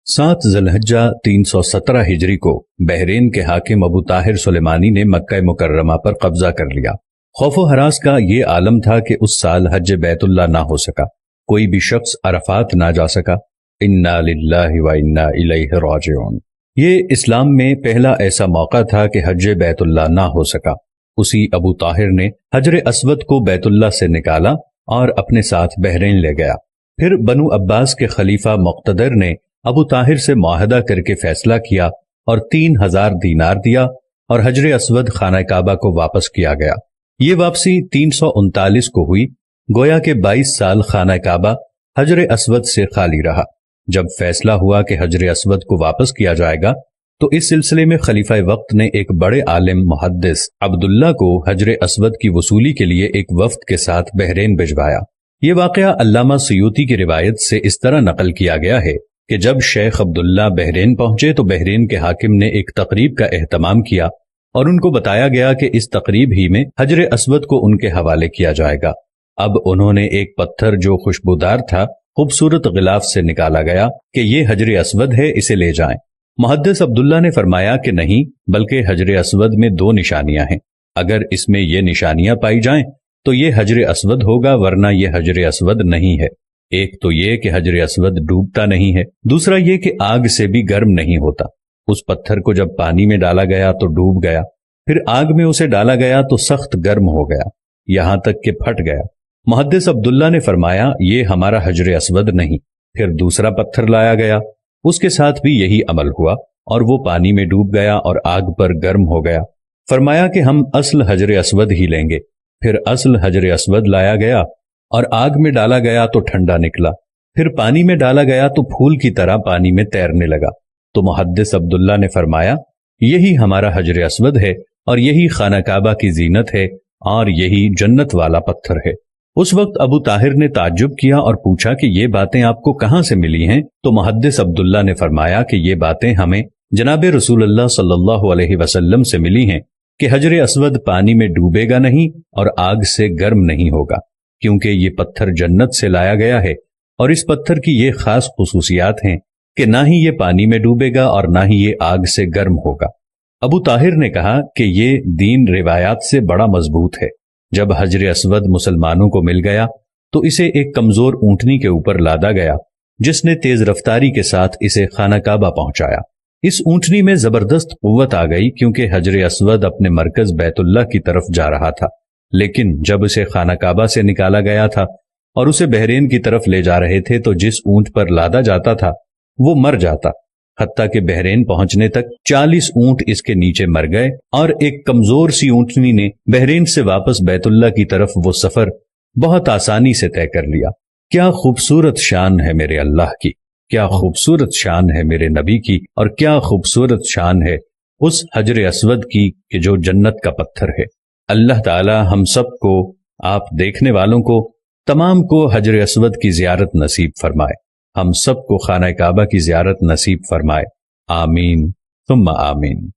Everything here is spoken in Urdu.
7 ذی الحجہ 317 ہجری کو بحرین کے حاکم ابو طاہر سلیمانی نے مکہ مکرمہ پر قبضہ کر لیا۔ خوف و ہراس کا یہ عالم تھا کہ اس سال حج بیت اللہ نہ ہو سکا، کوئی بھی شخص عرفات نہ جا سکا۔ انا للہ و انا الیہ راجعون۔ یہ اسلام میں پہلا ایسا موقع تھا کہ حج بیت اللہ نہ ہو سکا۔ اسی ابو طاہر نے حجر اسود کو بیت اللہ سے نکالا اور اپنے ساتھ بحرین لے گیا۔ پھر بنو عباس کے خلیفہ مقتدر نے ابو طاہر سے معاہدہ کر کے فیصلہ کیا اور 3000 دینار دیا اور حجر اسود خانہ کعبہ کو واپس کیا گیا۔ یہ واپسی 339 کو ہوئی، گویا کہ 22 سال خانہ کعبہ حجر اسود سے خالی رہا۔ جب فیصلہ ہوا کہ حجر اسود کو واپس کیا جائے گا تو اس سلسلے میں خلیفہ وقت نے ایک بڑے عالم محدث عبداللہ کو حجر اسود کی وصولی کے لیے ایک وفد کے ساتھ بحرین بھجوایا۔ یہ واقعہ علامہ سیوطی کی روایت سے اس طرح نقل کیا گیا ہے کہ جب شیخ عبداللہ بحرین پہنچے تو بحرین کے حاکم نے ایک تقریب کا اہتمام کیا اور ان کو بتایا گیا کہ اس تقریب ہی میں حجر اسود کو ان کے حوالے کیا جائے گا۔ اب انہوں نے ایک پتھر جو خوشبودار تھا خوبصورت غلاف سے نکالا گیا کہ یہ حجر اسود ہے، اسے لے جائیں۔ محدث عبداللہ نے فرمایا کہ نہیں، بلکہ حجر اسود میں 2 نشانیاں ہیں، اگر اس میں یہ نشانیاں پائی جائیں تو یہ حجر اسود ہوگا، ورنہ یہ حجر اسود نہیں ہے۔ ایک تو یہ کہ حجر اسود ڈوبتا نہیں ہے، دوسرا یہ کہ آگ سے بھی گرم نہیں ہوتا۔ اس پتھر کو جب پانی میں ڈالا گیا تو ڈوب گیا، پھر آگ میں اسے ڈالا گیا تو سخت گرم ہو گیا، یہاں تک کہ پھٹ گیا۔ محدث عبداللہ نے فرمایا یہ ہمارا حجر اسود نہیں۔ پھر دوسرا پتھر لایا گیا، اس کے ساتھ بھی یہی عمل ہوا اور وہ پانی میں ڈوب گیا اور آگ پر گرم ہو گیا۔ فرمایا کہ ہم اصل حجر اسود ہی لیں گے۔ پھر اصل حجر اسود لایا گیا اور آگ میں ڈالا گیا تو ٹھنڈا نکلا، پھر پانی میں ڈالا گیا تو پھول کی طرح پانی میں تیرنے لگا۔ تو محدث عبداللہ نے فرمایا یہی ہمارا حجر اسود ہے اور یہی خانہ کعبہ کی زینت ہے اور یہی جنت والا پتھر ہے۔ اس وقت ابو طاہر نے تعجب کیا اور پوچھا کہ یہ باتیں آپ کو کہاں سے ملی ہیں؟ تو محدث عبداللہ نے فرمایا کہ یہ باتیں ہمیں جناب رسول اللہ صلی اللہ علیہ وسلم سے ملی ہیں کہ حجر اسود پانی میں ڈوبے گا نہیں اور آگ سے گرم نہیں ہوگا، کیونکہ یہ پتھر جنت سے لایا گیا ہے اور اس پتھر کی یہ خاص خصوصیات ہیں کہ نہ ہی یہ پانی میں ڈوبے گا اور نہ ہی یہ آگ سے گرم ہوگا۔ ابو طاہر نے کہا کہ یہ دین روایات سے بڑا مضبوط ہے۔ جب حجر اسود مسلمانوں کو مل گیا تو اسے ایک کمزور اونٹنی کے اوپر لادا گیا، جس نے تیز رفتاری کے ساتھ اسے خانہ کعبہ پہنچایا۔ اس اونٹنی میں زبردست قوت آ گئی کیونکہ حجر اسود اپنے مرکز بیت اللہ کی طرف جا رہا تھا، لیکن جب اسے خانہ کعبہ سے نکالا گیا تھا اور اسے بحرین کی طرف لے جا رہے تھے تو جس اونٹ پر لادا جاتا تھا وہ مر جاتا، حتیٰ کہ بحرین پہنچنے تک 40 اونٹ اس کے نیچے مر گئے اور ایک کمزور سی اونٹنی نے بحرین سے واپس بیت اللہ کی طرف وہ سفر بہت آسانی سے طے کر لیا۔ کیا خوبصورت شان ہے میرے اللہ کی، کیا خوبصورت شان ہے میرے نبی کی، اور کیا خوبصورت شان ہے اس حجر اسود کی کہ جو جنت کا پتھر ہے۔ اللہ تعالی ہم سب کو، آپ دیکھنے والوں کو، تمام کو حجر اسود کی زیارت نصیب فرمائے، ہم سب کو خانہ کعبہ کی زیارت نصیب فرمائے، آمین ثم آمین۔